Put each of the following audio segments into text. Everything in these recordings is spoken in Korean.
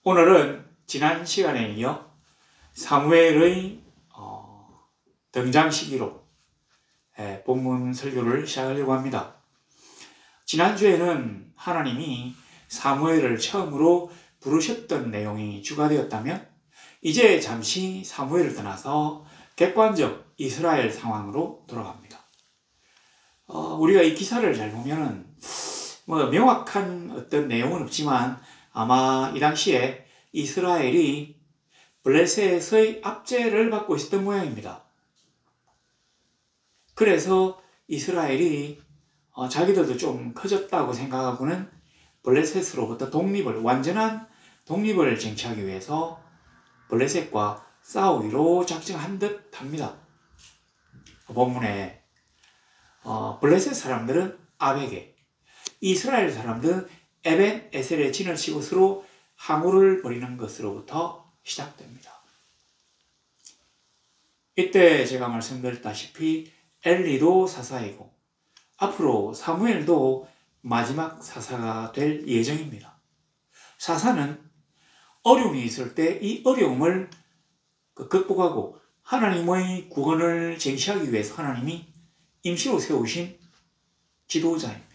오늘은 지난 시간에 이어 사무엘의 등장 시기로 본문 설교를 시작하려고 합니다. 지난주에는 하나님이 사무엘을 처음으로 부르셨던 내용이 주가 되었다면 이제 잠시 사무엘을 떠나서 객관적 이스라엘 상황으로 돌아갑니다. 우리가 이 기사를 잘 보면은 명확한 어떤 내용은 없지만 아마 이 당시에 이스라엘이 블레셋의 압제를 받고 있었던 모양입니다. 그래서 이스라엘이 자기들도 좀 커졌다고 생각하고는 블레셋으로부터 완전한 독립을 쟁취하기 위해서 블레셋과 싸우기로 작정한 듯 합니다. 본문에 블레셋 사람들은 아벡에, 이스라엘 사람들은 에벤 에셀에 진을 치고 서로 항우를 벌이는 것으로부터 시작됩니다. 이때 제가 말씀드렸다시피 엘리도 사사이고 앞으로 사무엘도 마지막 사사가 될 예정입니다. 사사는 어려움이 있을 때 이 어려움을 극복하고 하나님의 구원을 쟁취하기 위해서 하나님이 임시로 세우신 지도자입니다.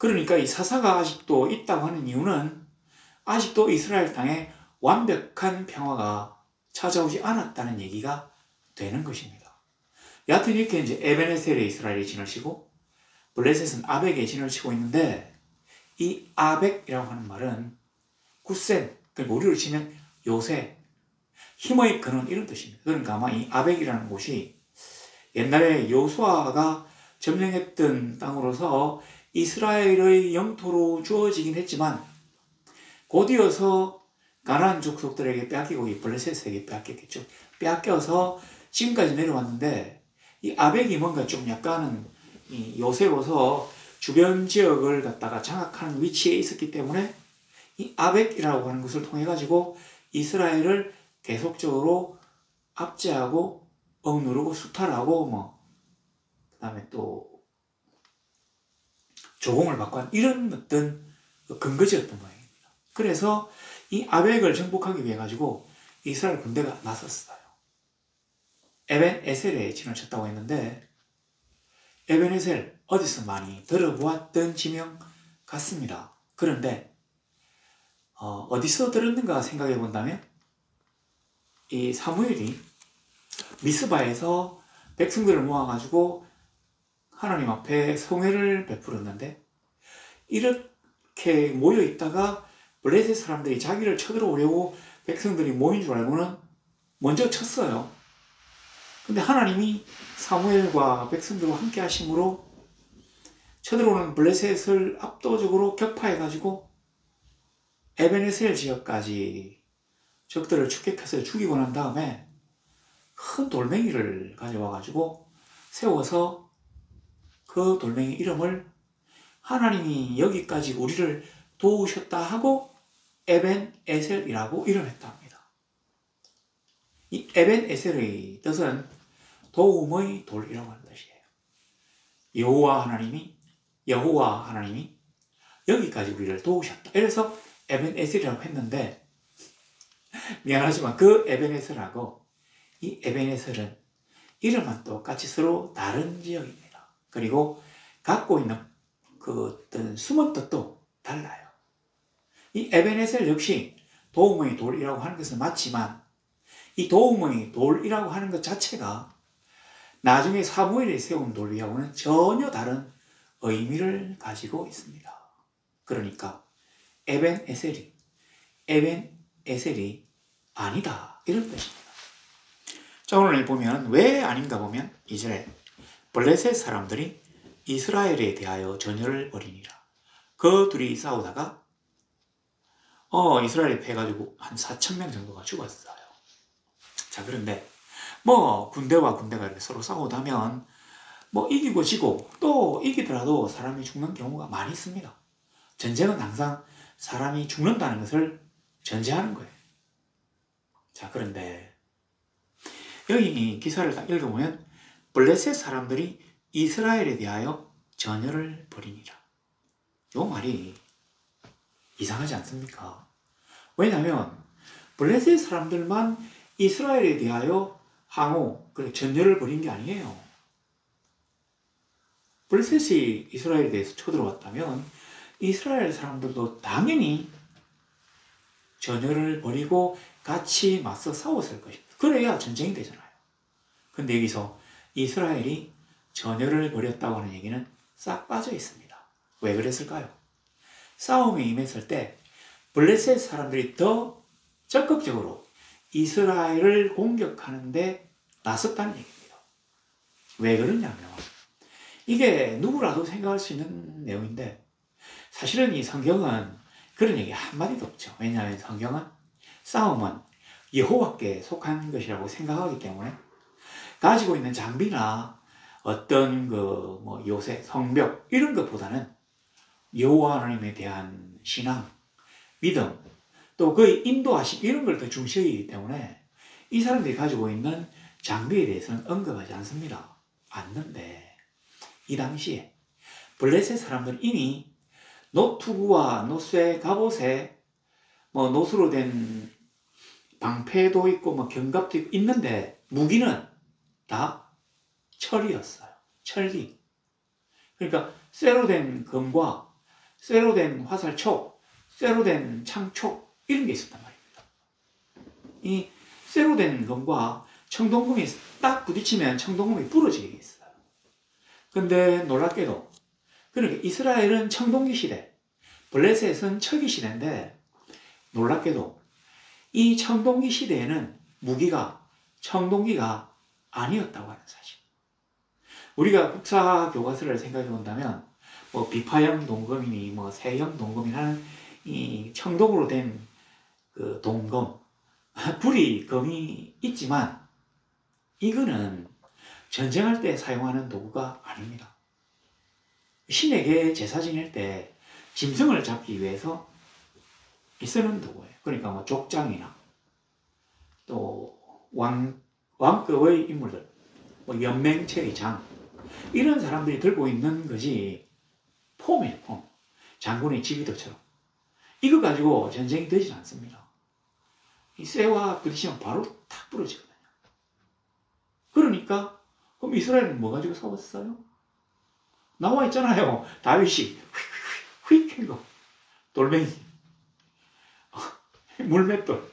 그러니까 이 사사가 아직도 있다고 하는 이유는 아직도 이스라엘 땅에 완벽한 평화가 찾아오지 않았다는 얘기가 되는 것입니다. 여하튼 이렇게 이제 에벤에셀에 이스라엘이 진을 치고 블레셋은 아벡에 진을 치고 있는데 이 아벡이라고 하는 말은 굳센, 그러니까 우리로 치면 요새, 힘의 근원 이런 뜻입니다. 그러니까 아마 이 아벡이라는 곳이 옛날에 여호수아가 점령했던 땅으로서 이스라엘의 영토로 주어지긴 했지만 곧이어서 가나안 족속들에게 뺏기고 이 블레셋에게 뺏겼겠죠. 뺏겨서 지금까지 내려왔는데 이 아벡이 뭔가 좀 약간은 이 요새로서 주변 지역을 갖다가 장악하는 위치에 있었기 때문에 이 아벡이라고 하는 것을 통해 가지고 이스라엘을 계속적으로 압제하고 억누르고 수탈하고 그다음에 또 조공을 받고 한 이런 어떤 근거지였던 모양입니다. 그래서 이 아벡을 정복하기 위해 가지고 이스라엘 군대가 나섰어요. 에벤 에셀에 진을 쳤다고 했는데 에벤 에셀 어디서 많이 들어보았던 지명 같습니다. 그런데 어디서 들었는가 생각해 본다면 이 사무엘이 미스바에서 백성들을 모아가지고 하나님 앞에 성회를 베풀었는데 이렇게 모여 있다가 블레셋 사람들이 자기를 쳐들어오려고 백성들이 모인 줄 알고는 먼저 쳤어요. 근데 하나님이 사무엘과 백성들과 함께 하심으로 쳐들어오는 블레셋을 압도적으로 격파해가지고 에벤에셀 지역까지 적들을 추격해서 죽이고 난 다음에 큰 돌멩이를 가져와가지고 세워서 그 돌멩이 이름을 하나님이 여기까지 우리를 도우셨다 하고 에벤 에셀이라고 이름했다 합니다. 이 에벤 에셀의 뜻은 도움의 돌이라고 하는 뜻이에요. 여호와 하나님이 여기까지 우리를 도우셨다. 그래서 에벤 에셀이라고 했는데 미안하지만 그 에벤 에셀하고 이 에벤 에셀은 이름은 똑같이 서로 다른 지역입니다. 그리고 갖고 있는 그 어떤 숨은 뜻도 달라요. 이 에벤에셀 역시 도움의 돌이라고 하는 것은 맞지만 이 도움의 돌이라고 하는 것 자체가 나중에 사무엘이 세운 돌이하고는 전혀 다른 의미를 가지고 있습니다. 그러니까 에벤에셀이 아니다 이런 뜻입니다. 자, 오늘 보면 왜 아닌가 보면 이제 블레셋 사람들이 이스라엘에 대하여 전열을 벌이니라. 그 둘이 싸우다가 이스라엘이 패가지고 한 4,000명 정도가 죽었어요. 자, 그런데 군대와 군대가 이렇게 서로 싸우다면 이기고 지고 또 이기더라도 사람이 죽는 경우가 많이 있습니다. 전쟁은 항상 사람이 죽는다는 것을 전제하는 거예요. 자, 그런데 여기 이 기사를 딱 읽어보면 블레셋 사람들이 이스라엘에 대하여 전열을 벌이니라. 이 말이 이상하지 않습니까? 왜냐하면 블레셋 사람들만 이스라엘에 대하여 항오, 그리고 전열을 벌인 게 아니에요. 블레셋이 이스라엘에 대해서 쳐들어왔다면 이스라엘 사람들도 당연히 전열을 벌이고 같이 맞서 싸웠을 것입니다. 그래야 전쟁이 되잖아요. 근데 여기서 이스라엘이 전열을 벌였다고 하는 얘기는 싹 빠져 있습니다. 왜 그랬을까요? 싸움에 임했을 때 블레셋 사람들이 더 적극적으로 이스라엘을 공격하는데 나섰다는 얘기입니다. 왜 그러냐면 이게 누구라도 생각할 수 있는 내용인데 사실은 이 성경은 그런 얘기 한마디도 없죠. 왜냐하면 성경은 싸움은 여호와께 속한 것이라고 생각하기 때문에 가지고 있는 장비나 어떤 요새 성벽 이런 것보다는 여호와 하나님에 대한 신앙, 믿음, 또 그의 인도하심 이런 걸 더 중시하기 때문에 이 사람들이 가지고 있는 장비에 대해서는 언급하지 않습니다. 않는데 이 당시에 블레셋 사람들은 이미 노투구와 노쇠, 갑옷에 노수로 된 방패도 있고 견갑도 있고 있는데 무기는 다 철이었어요. 철기. 그러니까 쇠로 된 검과 쇠로 된 화살촉, 쇠로 된 창촉 이런 게 있었단 말입니다. 이 쇠로 된 검과 청동금이 딱 부딪히면 청동금이 부러지게 있어요. 근데 놀랍게도 그러니까 이스라엘은 청동기 시대, 블레셋은 철기 시대인데 놀랍게도 이 청동기 시대에는 무기가 청동기가 아니었다고 하는 사실. 우리가 국사 교과서를 생각해 본다면 비파형 동검이니 세형 동검이라는 이 청동으로 된 그 동검, 불이 검이 있지만 이거는 전쟁할 때 사용하는 도구가 아닙니다. 신에게 제사 지낼 때 짐승을 잡기 위해서 쓰는 도구예요. 그러니까 족장이나 또 왕급의 인물들, 연맹체의 장 이런 사람들이 들고 있는 것이 폼이에요. 폼. 장군의 지휘도처럼. 이거 가지고 전쟁이 되지 않습니다. 이 쇠와 부딪히면 바로 탁 부러지거든요. 그러니까 그럼 이스라엘은 뭐 가지고 싸웠어요? 나와 있잖아요. 다윗이 휙 이거 돌멩이 물맷돌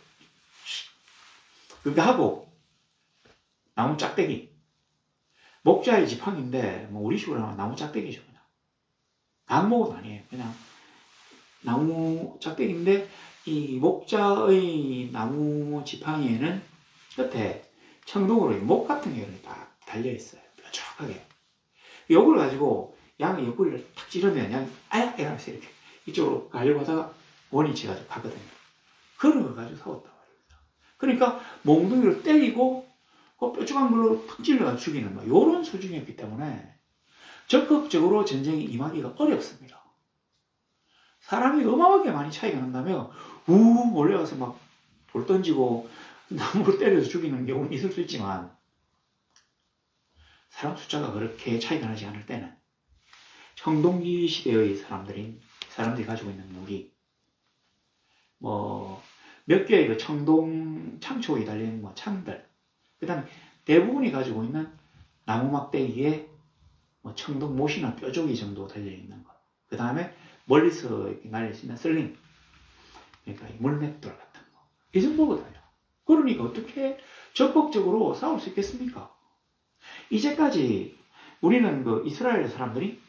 그거 하고 나무 짝대기 목자의 지팡이인데 우리 식으로 하면 나무 짝대기죠. 그냥 강목은 아니에요. 그냥 나무 짝대기인데 이 목자의 나무 지팡이에는 끝에 청동으로 목 같은 게 딱 달려있어요. 뾰족하게. 요걸 가지고 양의 옆구리를 탁 찌르면 양이 아야 이러면서 이렇게 이쪽으로 가려고 하다가 원위치 가지고 가거든요. 그런 걸 가지고 싸웠단 말입니다. 그러니까 몽둥이를 때리고 뾰족한 걸로 탁 찔러서 죽이는 이런 수준이었기 때문에 적극적으로 전쟁에 임하기가 어렵습니다. 사람이 어마어마하게 많이 차이가 난다면 우웅 올려가서 막 돌 던지고 나무를 때려서 죽이는 경우는 있을 수 있지만 사람 숫자가 그렇게 차이가 나지 않을 때는 청동기 시대의 사람들이 가지고 있는 무기 몇 개의 그 청동 창초에 달린 창들 그 다음에 대부분이 가지고 있는 나무 막대기에 청동 못이나 뾰족이 정도 달려있는 것 그 다음에 멀리서 이렇게 날릴 수 있는 슬링 그러니까 물맷돌 같은 거 이 정도거든요. 그러니까 어떻게 적극적으로 싸울 수 있겠습니까? 이제까지 우리는 그 이스라엘 사람들이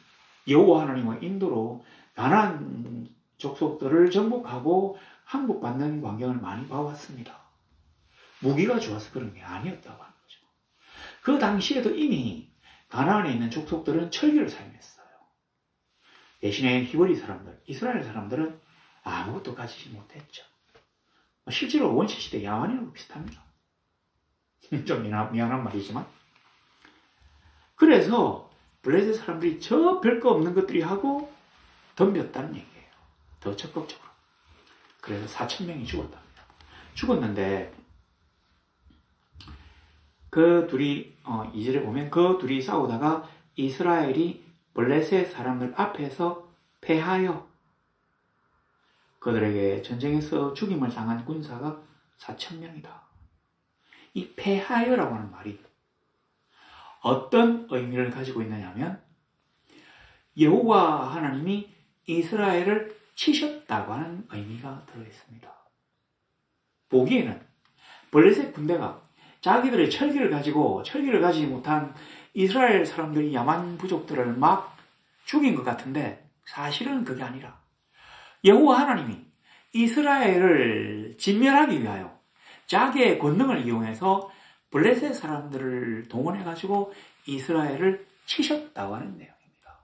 여호와 하나님의 인도로 가나안 족속들을 정복하고 항복받는 광경을 많이 봐왔습니다. 무기가 좋아서 그런 게 아니었다고 하는 거죠. 그 당시에도 이미 가나안에 있는 족속들은 철기를 사용했어요. 대신에 히브리 사람들, 이스라엘 사람들은 아무것도 가지지 못했죠. 실제로 원시시대 야만이랑 비슷합니다. 좀 미안한 말이지만. 그래서 블레셋 사람들이 저 별거 없는 것들이 하고 덤볐다는 얘기예요. 더 적극적으로. 그래서 4,000명이 죽었답니다. 죽었는데 그 둘이 2절에 보면 그 둘이 싸우다가 이스라엘이 블레셋 사람들 앞에서 패하여 그들에게 전쟁에서 죽임을 당한 군사가 4,000명이다. 이 패하여라고 하는 말이 어떤 의미를 가지고 있느냐면 여호와 하나님이 이스라엘을 치셨다고 하는 의미가 들어있습니다. 보기에는 블레셋 군대가 자기들의 철기를 가지지 못한 이스라엘 사람들이 야만 부족들을 막 죽인 것 같은데 사실은 그게 아니라 여호와 하나님이 이스라엘을 진멸하기 위하여 자기의 권능을 이용해서 블레셋 사람들을 동원해가지고 이스라엘을 치셨다고 하는 내용입니다.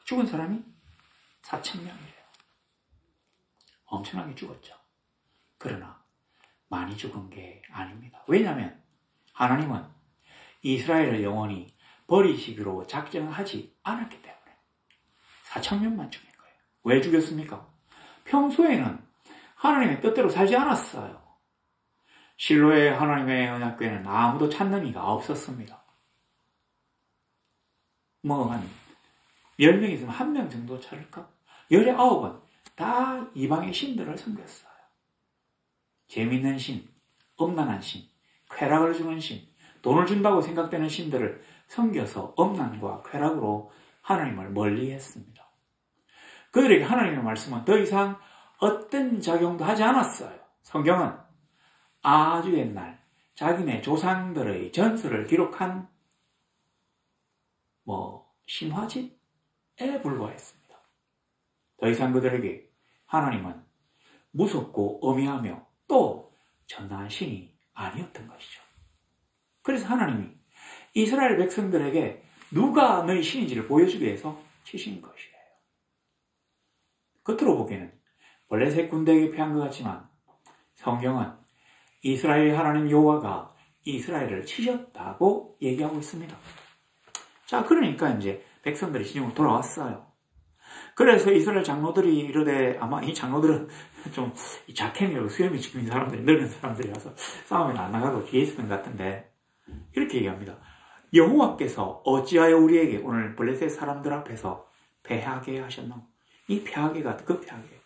죽은 사람이 4,000명이래요. 엄청나게 죽었죠. 그러나 많이 죽은 게 아닙니다. 왜냐하면 하나님은 이스라엘을 영원히 버리시기로 작정하지 않았기 때문에 4,000명만 죽인 거예요. 왜 죽였습니까? 평소에는 하나님의 뜻대로 살지 않았어요. 실로의 하나님의 언약궤에는 아무도 찾는 이가 없었습니다. 한 10명 있으면 1명 정도 찾을까? 19은 다 이방의 신들을 섬겼어요. 재밌는 신, 엄난한 신, 쾌락을 주는 신, 돈을 준다고 생각되는 신들을 섬겨서 엄난과 쾌락으로 하나님을 멀리했습니다. 그들에게 하나님의 말씀은 더 이상 어떤 작용도 하지 않았어요. 성경은 아주 옛날 자기네 조상들의 전설을 기록한 신화집에 불과했습니다. 더 이상 그들에게 하나님은 무섭고 엄해하며 또 전능한 신이 아니었던 것이죠. 그래서 하나님이 이스라엘 백성들에게 누가 너희 신인지를 보여주기 위해서 치신 것이에요. 겉으로 보기에는 블레셋 군대에게 패한 것 같지만 성경은 이스라엘 하나님 여호와가 이스라엘을 치셨다고 얘기하고 있습니다. 자, 그러니까 이제 백성들이 진영으로 돌아왔어요. 그래서 이스라엘 장로들이 이르되, 아마 이 장로들은 좀 작행이라고 수염이 지금 사람들이, 늙은 사람들이라서 싸움에 안 나가고 뒤에 있었던 것 같은데, 이렇게 얘기합니다. 여호와께서 어찌하여 우리에게 오늘 블레셋 사람들 앞에서 패하게 하셨노? 이 패하게가 그 패하게.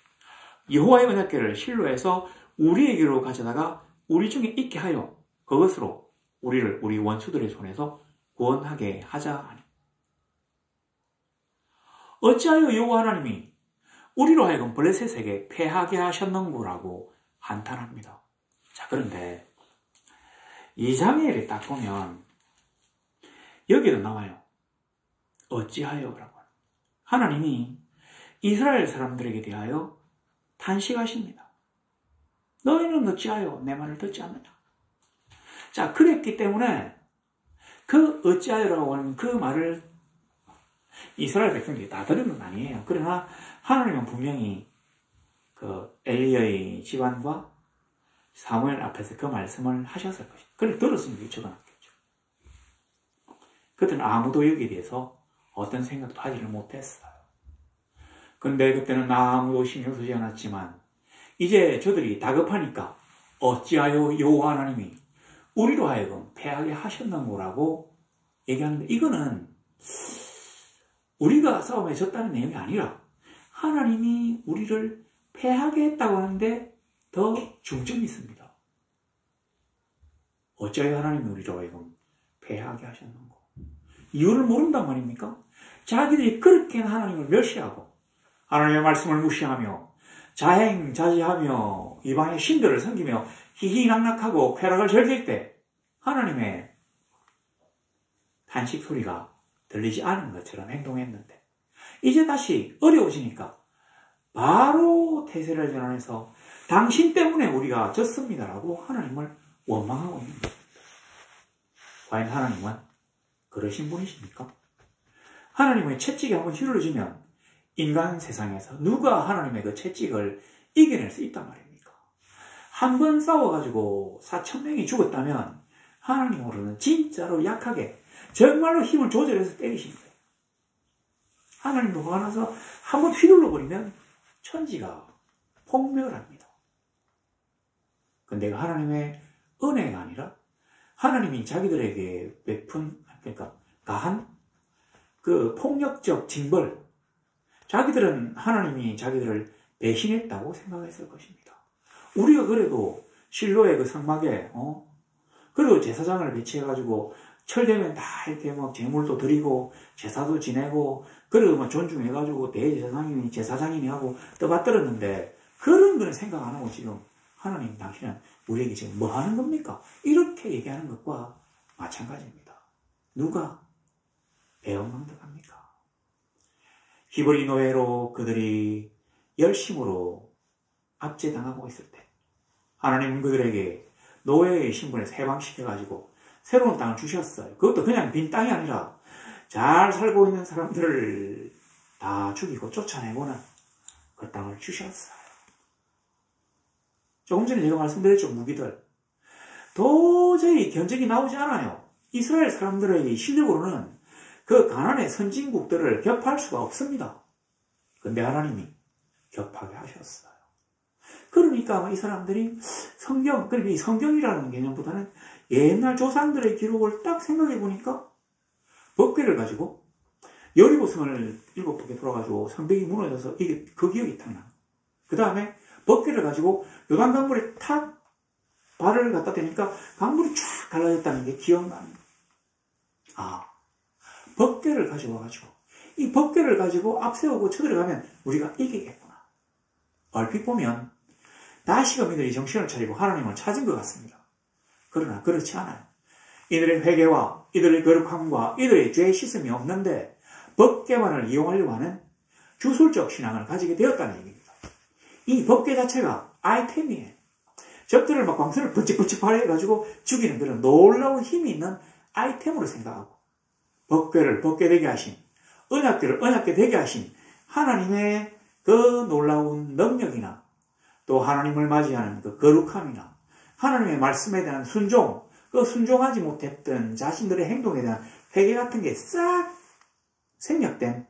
여호와의 언약궤를 실로에서 우리에게로 가져다가 우리 중에 있게 하여 그것으로 우리를 우리 원수들의 손에서 구원하게 하자 하니. 어찌하여 여호와 하나님이 우리로 하여금 블레셋에게 패하게 하셨는구라고 한탄합니다. 자, 그런데 이 장면에 딱 보면 여기도 나와요. 어찌하여라고. 하나님이 이스라엘 사람들에게 대하여 탄식하십니다. 너희는 어찌하여 내 말을 듣지 않느냐. 자, 그랬기 때문에 그 어찌하여라고 하는 그 말을 이스라엘 백성들이 다 들은 건 아니에요. 그러나 하나님은 분명히 그 엘리야의 집안과 사무엘 앞에서 그 말씀을 하셨을 것이다. 그래 들었으면 위축은 않겠죠. 그때는 아무도 여기에 대해서 어떤 생각도 하지를 못했어요. 근데 그때는 아무도 신경 쓰지 않았지만 이제 저들이 다급하니까 어찌하여 여호와 하나님이 우리로 하여금 패하게 하셨는고라고 얘기하는데, 이거는 우리가 싸움에 졌다는 내용이 아니라 하나님이 우리를 패하게 했다고 하는데 더 중점이 있습니다. 어찌하여 하나님이 우리로 하여금 패하게 하셨는고. 이유를 모른단 말입니까? 자기들이 그렇게 하나님을 멸시하고 하나님의 말씀을 무시하며 자행자지하며 이방의 신들을 섬기며 희희낙낙하고 쾌락을 즐길 때 하나님의 탄식 소리가 들리지 않은 것처럼 행동했는데, 이제 다시 어려워지니까 바로 태세를 전환해서 당신 때문에 우리가 졌습니다라고 하나님을 원망하고 있는 것입니다. 과연 하나님은 그러신 분이십니까? 하나님의 채찍에 한번 휘를 주면 인간 세상에서 누가 하나님의 그 채찍을 이겨낼 수 있단 말입니까? 한 번 싸워가지고 4,000명이 죽었다면 하나님으로는 진짜로 약하게 정말로 힘을 조절해서 때리시는 거예요. 하나님도 화나서 한 번 휘둘러버리면 천지가 폭멸을 합니다. 근데 하나님의 은혜가 아니라 하나님이 자기들에게 베푼, 그러니까 가한 그 폭력적 징벌, 자기들은 하나님이 자기들을 배신했다고 생각했을 것입니다. 우리가 그래도 실로의 그 성막에 그래도 제사장을 배치해가지고 철되면 다 이렇게 뭐 제물도 드리고 제사도 지내고 그래도 뭐 존중해가지고 대제사장이니 제사장이니 하고 떠받들었는데 그런 거는 생각 안 하고 지금 하나님 당신은 우리에게 지금 뭐 하는 겁니까? 이렇게 얘기하는 것과 마찬가지입니다. 누가 배은망덕합니까? 히브리 노예로 그들이 열심으로 압제당하고 있을 때 하나님은 그들에게 노예의 신분에서 해방시켜가지고 새로운 땅을 주셨어요. 그것도 그냥 빈 땅이 아니라 잘 살고 있는 사람들을 다 죽이고 쫓아내고는 그 땅을 주셨어요. 조금 전에 제가 말씀드렸죠. 무기들. 도저히 견적이 나오지 않아요. 이스라엘 사람들의 실력으로는 그 가나안의 선진국들을 격파할 수가 없습니다. 근데 하나님이 격파하게 하셨어요. 그러니까 이 사람들이 그러니까 이 성경이라는 개념보다는 옛날 조상들의 기록을 딱 생각해 보니까 법궤를 가지고 여리고성을 7바퀴 돌아가지고 성벽이 무너져서 이게 그 기억이 탁 나. 그 다음에 법궤를 가지고 요단강물에 탁 발을 갖다 대니까 강물이 쫙 갈라졌다는 게 기억납니다. 법궤를 가지고 와가지고 이 법궤를 가지고 앞세우고 쳐들어가면 우리가 이기겠구나. 얼핏 보면 다시금 이들이 정신을 차리고 하나님을 찾은 것 같습니다. 그러나 그렇지 않아요. 이들의 회개와 이들의 거룩함과 이들의 죄의 씻음이 없는데 법궤만을 이용하려고 하는 주술적 신앙을 가지게 되었다는 얘기입니다. 이 법궤 자체가 아이템이에요. 적들을 막 광선을 번쩍번쩍 발해가지고 죽이는 그런 놀라운 힘이 있는 아이템으로 생각하고 법궤를 법궤 되게 하신 언약궤를 언약궤 되게 하신 하나님의 그 놀라운 능력이나 또 하나님을 맞이하는 그 거룩함이나 하나님의 말씀에 대한 순종, 그 순종하지 못했던 자신들의 행동에 대한 회개 같은 게 싹 생략된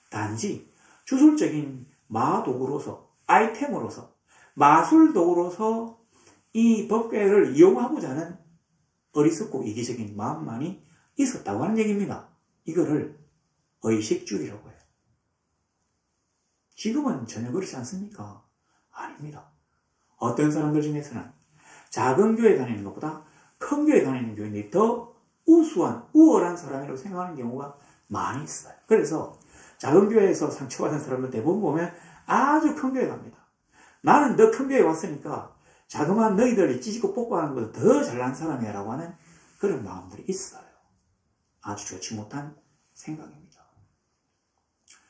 단지 주술적인 마도구로서 아이템으로서 마술도구로서 이 법궤를 이용하고자 하는 어리석고 이기적인 마음만이 있었다고 하는 얘기입니다. 이거를 의식주의라고 해요. 지금은 전혀 그렇지 않습니까? 아닙니다. 어떤 사람들 중에서는 작은 교회 다니는 것보다 큰 교회 다니는 교인들이 더 우수한, 우월한 사람이라고 생각하는 경우가 많이 있어요. 그래서 작은 교회에서 상처받은 사람들 대부분 보면 아주 큰 교회 갑니다. 나는 더 큰 교회 왔으니까 자그마한 너희들이 찢고 뽑고 하는 것보다 더 잘난 사람이야 라고 하는 그런 마음들이 있어요. 아주 좋지 못한 생각입니다.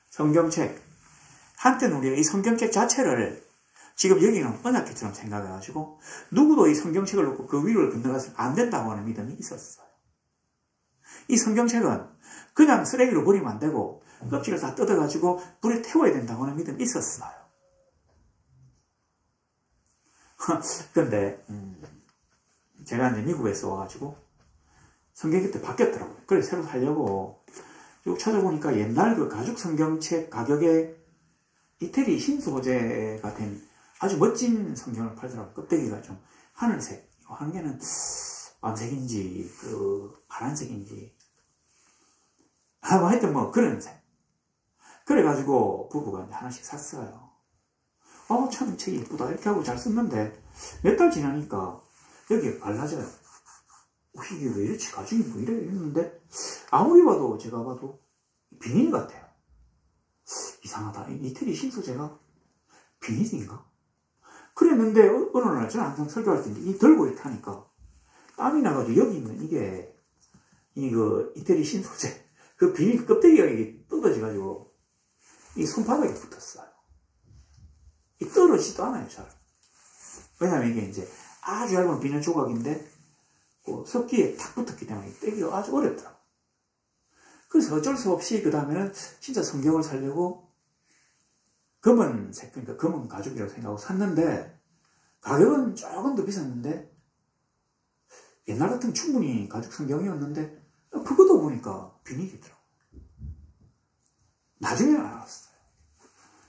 성경책. 한때는 우리가 이 성경책 자체를 지금 여기는 언약책처럼 생각해가지고 누구도 이 성경책을 놓고 그 위를 건너가서 안 된다고 하는 믿음이 있었어요. 이 성경책은 그냥 쓰레기로 버리면 안 되고 껍질을 다 뜯어가지고 불에 태워야 된다고 하는 믿음이 있었어요. 근데 제가 이제 미국에서 와가지고 성경책 때 바뀌었더라고요. 그래서 새로 살려고 쭉 찾아보니까 옛날 그 가죽 성경책 가격에 이태리 신소재가 된 아주 멋진 성경을 팔더라고요. 껍데기가 좀 하늘색, 한 개는 밤색인지 그 파란색인지 하여튼 뭐 그런 색. 그래가지고 부부가 이제 하나씩 샀어요. 참 책이 이쁘다 이렇게 하고 잘 썼는데 몇 달 지나니까 여기가 갈라져요. 이게 왜 이렇지? 가죽이 뭐 이래? 이랬는데 아무리 봐도 제가 봐도 비닐 같아요. 이상하다. 이태리 신소재가 비닐인가? 그랬는데 어느 날 저는 항상 설교할 때 이 들고 이렇게 하니까 땀이 나가지고 여기 있는 이게 이거 이태리 신소재 그 비닐 껍데기가 이게 뜯어져가지고 이 손바닥에 붙었어요. 이 떨어지지도 않아요, 잘. 왜냐면 이게 이제 아주 얇은 비닐 조각인데 그 석기에 탁 붙었기 때문에 떼기가 아주 어렵더라고요. 그래서 어쩔 수 없이 그 다음에는 진짜 성경을 살려고 검은색, 그러니까 검은 가죽이라고 생각하고 샀는데 가격은 조금 더 비쌌는데 옛날 같으면 충분히 가죽 성경이었는데 그것도 보니까 비닐이더라고요. 나중에 알았어요.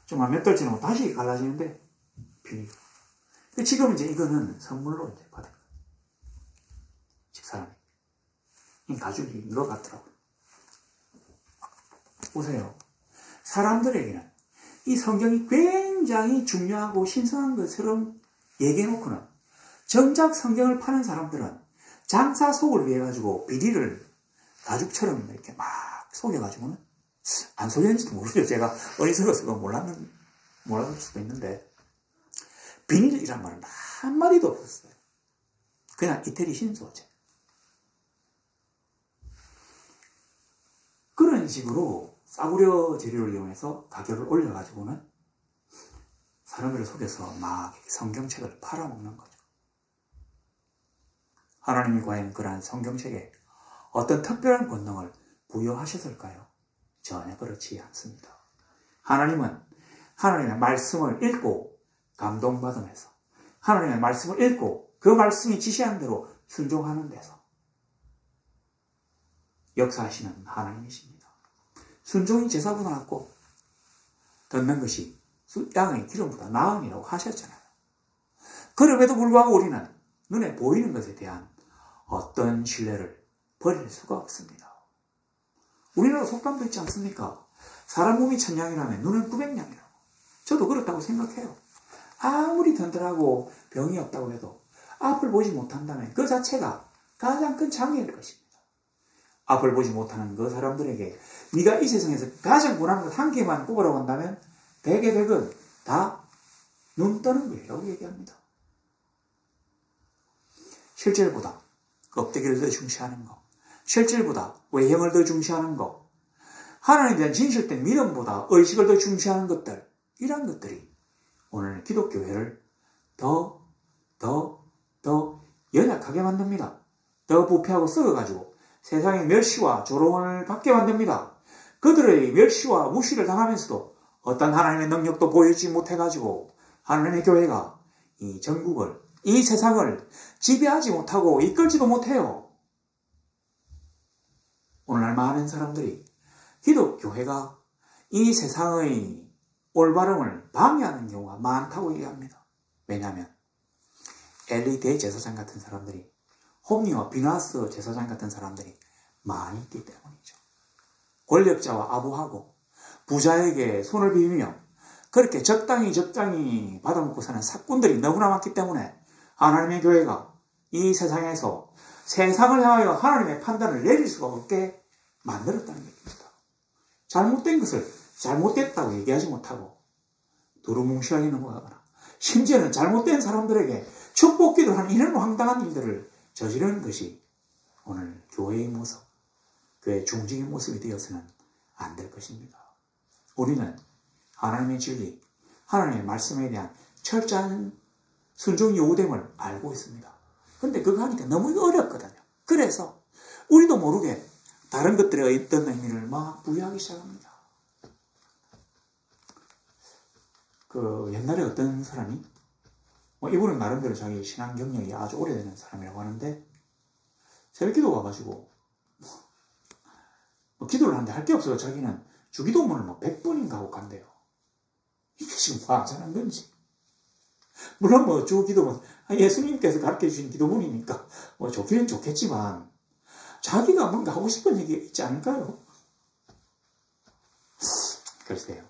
좀 몇 달 지나고 다시 갈라지는데 비닐. 지금 이제 이거는 선물로 이제 받은 거예요. 집사람이. 이 가죽이 이거 같더라고요. 보세요. 사람들에게는 이 성경이 굉장히 중요하고 신성한 것처럼 얘기해놓고는 정작 성경을 파는 사람들은 장사 속을 위해 가지고 비리를 가죽처럼 이렇게 막 속여가지고는 안 속였는지도 모르죠. 제가 어리석어서 몰랐을 수도 있는데 비닐이란 말은 한마디도 없었어요. 그냥 이태리 신소재. 그런 식으로 싸구려 재료를 이용해서 가격을 올려가지고는 사람들을 속여서 막 성경책을 팔아먹는 거죠. 하나님이 과연 그러한 성경책에 어떤 특별한 권능을 부여하셨을까요? 전혀 그렇지 않습니다. 하나님은 하나님의 말씀을 읽고 감동받으면서 하나님의 말씀을 읽고 그 말씀이 지시한 대로 순종하는 데서 역사하시는 하나님이십니다. 순종이 제사보다 낫고 듣는 것이 양의 기름보다 나음이라고 하셨잖아요. 그럼에도 불구하고 우리는 눈에 보이는 것에 대한 어떤 신뢰를 버릴 수가 없습니다. 우리나라 속담도 있지 않습니까? 사람 몸이 천냥이라면 눈은 900냥이라고. 저도 그렇다고 생각해요. 아무리 든든하고 병이 없다고 해도 앞을 보지 못한다면 그 자체가 가장 큰 장애일 것입니다. 앞을 보지 못하는 그 사람들에게 네가 이 세상에서 가장 원하는 것 한 개만 뽑으라고 한다면 대개 백은 다 눈 떠는 거예요. 얘기합니다. 실질보다 껍데기를 더 중시하는 것, 실질보다 외형을 더 중시하는 것, 하나님에 대한 진실된 믿음보다 의식을 더 중시하는 것들, 이런 것들이 오늘 기독교회를 더 연약하게 만듭니다. 더 부패하고 썩어가지고 세상의 멸시와 조롱을 받게 만듭니다. 그들의 멸시와 무시를 당하면서도 어떤 하나님의 능력도 보이지 못해가지고 하나님의 교회가 이 전국을, 이 세상을 지배하지 못하고 이끌지도 못해요. 오늘날 많은 사람들이 기독교회가 이 세상의 올바름을 방해하는 경우가 많다고 얘기합니다. 왜냐하면 엘리 대제사장 같은 사람들이, 홈리와 비나스 제사장 같은 사람들이 많이 있기 때문이죠. 권력자와 아부하고 부자에게 손을 비비며 그렇게 적당히 받아먹고 사는 사꾼들이 너무나 많기 때문에 하나님의 교회가 이 세상에서 세상을 향하여 하나님의 판단을 내릴 수가 없게 만들었다는 얘기입니다. 잘못된 것을 잘못됐다고 얘기하지 못하고 두루뭉실하게 넘어가거나 심지어는 잘못된 사람들에게 축복기도 하는 이런 황당한 일들을 저지르는 것이 오늘 교회의 모습, 교회의 중직의 모습이 되어서는 안 될 것입니다. 우리는 하나님의 진리, 하나님의 말씀에 대한 철저한 순종 요구됨을 알고 있습니다. 근데 그거 하니까 너무 어렵거든요. 그래서 우리도 모르게 다른 것들에 어떤 의미를 막 부여하기 시작합니다. 옛날에 어떤 사람이, 이분은 나름대로 자기 신앙 경력이 아주 오래되는 사람이라고 하는데, 새벽 기도 가가지고, 기도를 하는데 할 게 없어요. 자기는 주기도문을 100번인가 하고 간대요. 이게 지금 화자는 건지. 물론 주기도문, 예수님께서 가르쳐 주신 기도문이니까, 좋기는 좋겠지만, 자기가 뭔가 하고 싶은 얘기가 있지 않을까요? 글쎄요.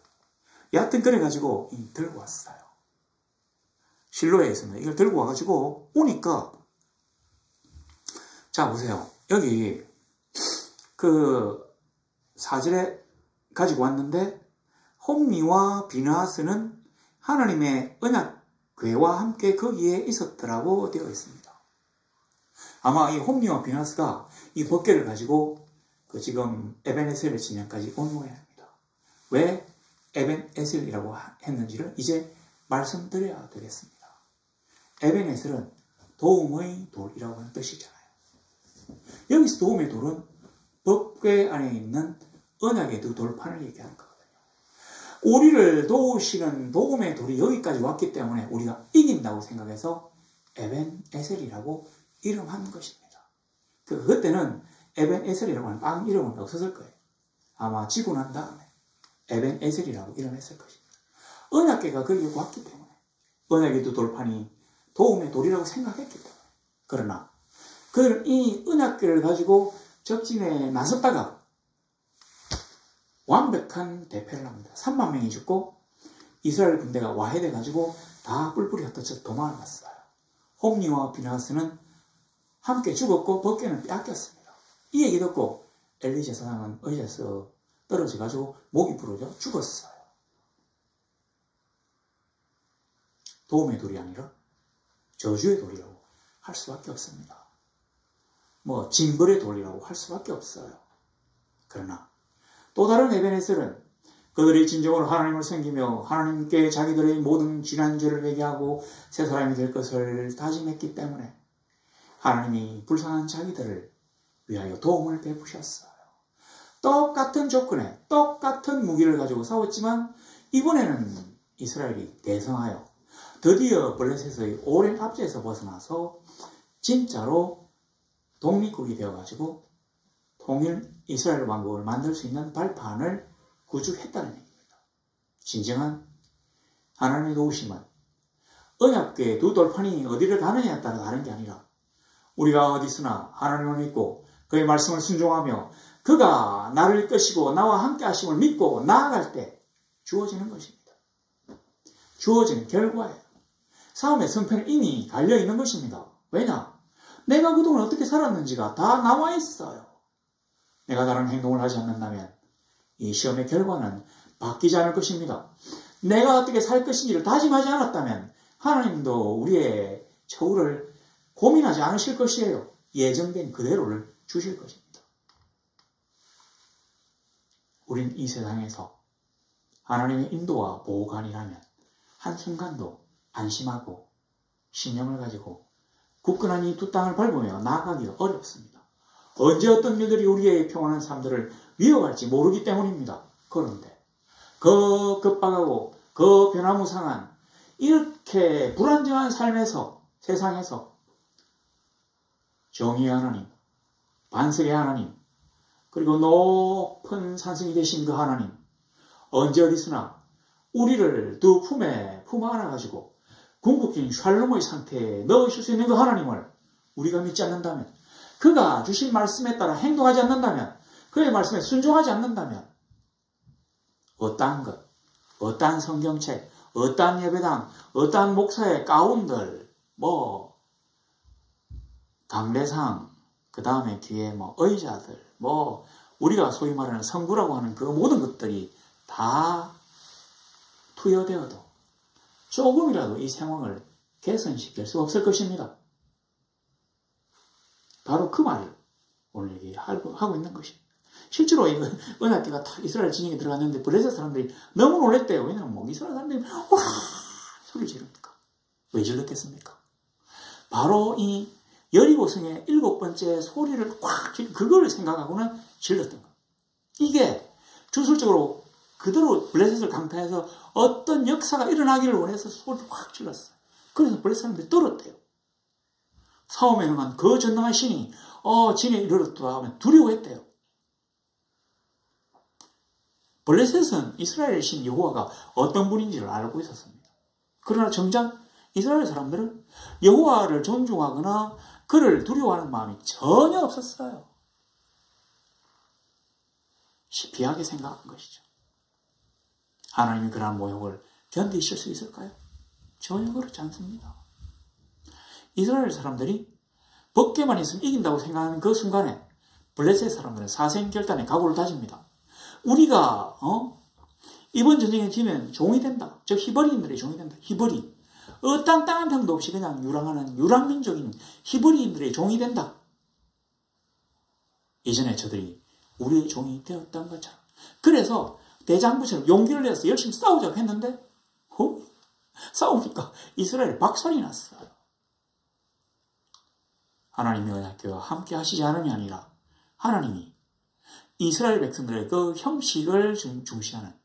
여하튼 그래가지고 들고 왔어요. 실로에 있습니다. 이걸 들고 와가지고 오니까, 자 보세요. 여기 사절에 가지고 왔는데 홈리와 비느하스는 하나님의 언약궤와 함께 거기에 있었더라고 되어 있습니다. 아마 이 홈리와 비느하스가 이 법궤를 가지고 지금 에벤에셀의 진영까지 온 모양입니다. 왜 에벤에셀이라고 했는지를 이제 말씀드려야 되겠습니다. 에벤에셀은 도움의 돌이라고 하는 뜻이잖아요. 여기서 도움의 돌은 법궤 안에 있는 언약의 두 돌판을 얘기하는 거거든요. 우리를 도우시는 도움의 돌이 여기까지 왔기 때문에 우리가 이긴다고 생각해서 에벤에셀이라고 이름한 것입니다. 그때는 에벤에셀이라고 하는 빵 이름은 없었을 거예요. 아마 지고 난 다음에 에벤에셀이라고 이름했을 것입니다. 언약궤가 거기에 왔기 때문에 언약의 두 돌판이 도움의 돌이라고 생각했기 때문에. 그러나 그들은 이 언약궤를 가지고 적진에 나섰다가 완벽한 대패를 합니다. 3만 명이 죽고 이스라엘 군대가 와해돼가지고 다 뿔뿔이 흩어져 도망을 갔어요. 홈리와 비나스는 함께 죽었고 벗개는 빼앗겼습니다. 이 얘기 듣고 엘리 제사장은 의자에서 떨어져가지고 목이 부러져 죽었어요. 도움의 돌이 아니라 저주의 돌이라고 할 수밖에 없습니다. 뭐 징벌의 돌이라고 할 수밖에 없어요. 그러나 또 다른 에벤에셀은 그들이 진정으로 하나님을 섬기며 하나님께 자기들의 모든 지난 죄를 회개하고 새 사람이 될 것을 다짐했기 때문에 하나님이 불쌍한 자기들을 위하여 도움을 베푸셨어요. 똑같은 조건에 똑같은 무기를 가지고 싸웠지만 이번에는 이스라엘이 대성하여 드디어 블레셋의 오랜 압제에서 벗어나서 진짜로 독립국이 되어가지고 통일 이스라엘 왕국을 만들 수 있는 발판을 구축했다는 얘기입니다. 진정한 하나님의 도우심은 언약궤의 두 돌판이 어디를 가느냐에 따라 다른 게 아니라 우리가 어디서나 하나님을 믿고 그의 말씀을 순종하며 그가 나를 이끄시고 나와 함께 하심을 믿고 나아갈 때 주어지는 것입니다. 주어지는 결과예요. 싸움의 승패는 이미 갈려있는 것입니다. 왜냐? 내가 그동안 어떻게 살았는지가 다 나와 있어요. 내가 다른 행동을 하지 않는다면 이 시험의 결과는 바뀌지 않을 것입니다. 내가 어떻게 살 것인지를 다짐하지 않았다면 하나님도 우리의 처우를 고민하지 않으실 것이에요. 예정된 그대로를 주실 것입니다. 우린 이 세상에서 하나님의 인도와 보호관이라면 한순간도 안심하고 신념을 가지고 굳건한 이 두 땅을 밟으며 나아가기가 어렵습니다. 언제 어떤 일들이 우리의 평안한 삶들을 위협할지 모르기 때문입니다. 그런데 그 급박하고 그 변화무쌍한 이렇게 불안정한 삶에서 세상에서 정의의 하나님, 반석의 하나님, 그리고 높은 산성이 되신 그 하나님, 언제 어디서나 우리를 두 품에 품 안아가지고 궁극적인 샬롬의 상태에 넣으실 수 있는 그 하나님을 우리가 믿지 않는다면, 그가 주신 말씀에 따라 행동하지 않는다면, 그의 말씀에 순종하지 않는다면 어떠한 것, 어떠한 성경책, 어떠한 예배당, 어떠한 목사의 가운들, 강대상, 그 다음에 뒤에 의자들, 우리가 소위 말하는 성부라고 하는 그 모든 것들이 다 투여되어도 조금이라도 이 상황을 개선시킬 수 없을 것입니다. 바로 그 말을 오늘 얘기하고 있는 것입니다. 실제로 언약궤가 딱 이스라엘 진영에 들어갔는데 블레셋 사람들이 너무 놀랬대요. 왜냐하면 이스라엘 사람들이 와 소리 지르니까. 왜 질렀겠습니까? 바로 이 여리고성의 7번째 소리를 꽉 그걸 생각하고는 질렀던 것. 이게 주술적으로 그대로 블레셋을 강타해서 어떤 역사가 일어나기를 원해서 소리를 확 질렀어요. 그래서 블레셋 사람들이 떨었대요. 사움에 능한 그 전능한 신이 진에 이르렀다 하면 두려워했대요. 블레셋은 이스라엘의 신 여호와가 어떤 분인지를 알고 있었습니다. 그러나 정작 이스라엘 사람들은 여호와를 존중하거나 그를 두려워하는 마음이 전혀 없었어요. 시피하게 생각한 것이죠. 하나님이 그러한 모욕을 견디실 수 있을까요? 전혀 그렇지 않습니다. 이스라엘 사람들이 벗개만 있으면 이긴다고 생각하는 그 순간에 블레셋 사람들은 사생결단에 각오를 다집니다. 우리가 이번 전쟁에 지면 종이 된다. 즉 히브리인들의 종이 된다. 히브리. 어떤 땅 한 평도 없이 그냥 유랑하는 유랑민족인 히브리인들의 종이 된다. 이전에 저들이 우리의 종이 되었던 것처럼. 그래서 대장부처럼 용기를 내서 열심히 싸우자고 했는데 싸우니까 이스라엘이 박살이 났어요. 하나님의 언약궤와 함께 하시지 않음이 아니라 하나님이 이스라엘 백성들의 그 형식을 중시하는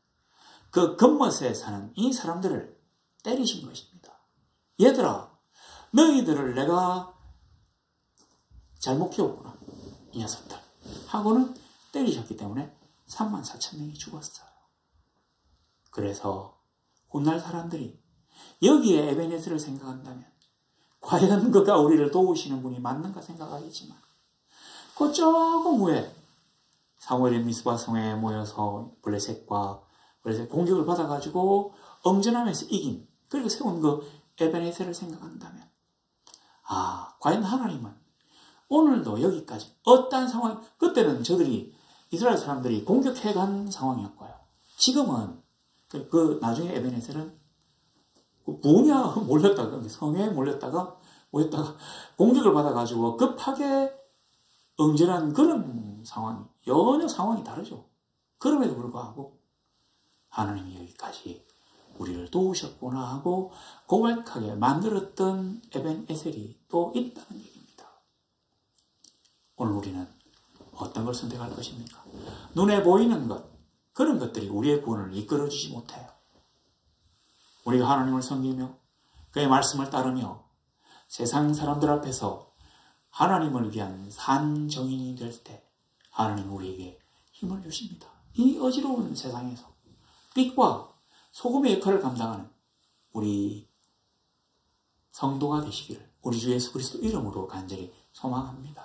그 겉멋에 사는 이 사람들을 때리신 것입니다. 얘들아, 너희들을 내가 잘못 키웠구나. 이 녀석들. 하고는 때리셨기 때문에 34,000명이 죽었어요. 그래서 훗날 사람들이 여기에 에베네스를 생각한다면 과연 그가 우리를 도우시는 분이 맞는가 생각하겠지만 그 조금 후에 사무엘이 미스바 성에 모여서 블레셋 공격을 받아가지고 응전하면서 이긴, 그리고 세운 그 에베네셀을 생각한다면, 과연 하나님은 오늘도 여기까지 어떠한 상황, 그때는 저들이 이스라엘 사람들이 공격해간 상황이었고요. 지금은 그 나중에 에베네셀은 부냐 몰렸다가 성에 몰렸다가 공격을 받아가지고 급하게 응전한 그런 상황이, 전혀 상황이 다르죠. 그럼에도 불구하고 하나님이 여기까지 우리를 도우셨구나 하고 고백하게 만들었던 에벤에셀이 또 있다는 얘기입니다. 오늘 우리는 어떤 걸 선택할 것입니까? 눈에 보이는 것, 그런 것들이 우리의 구원을 이끌어주지 못해요. 우리가 하나님을 섬기며 그의 말씀을 따르며 세상 사람들 앞에서 하나님을 위한 산 정인이 될 때 하나님은 우리에게 힘을 주십니다. 이 어지러운 세상에서 빛과 소금의 역할을 감당하는 우리 성도가 되시기를 우리 주 예수 그리스도 이름으로 간절히 소망합니다.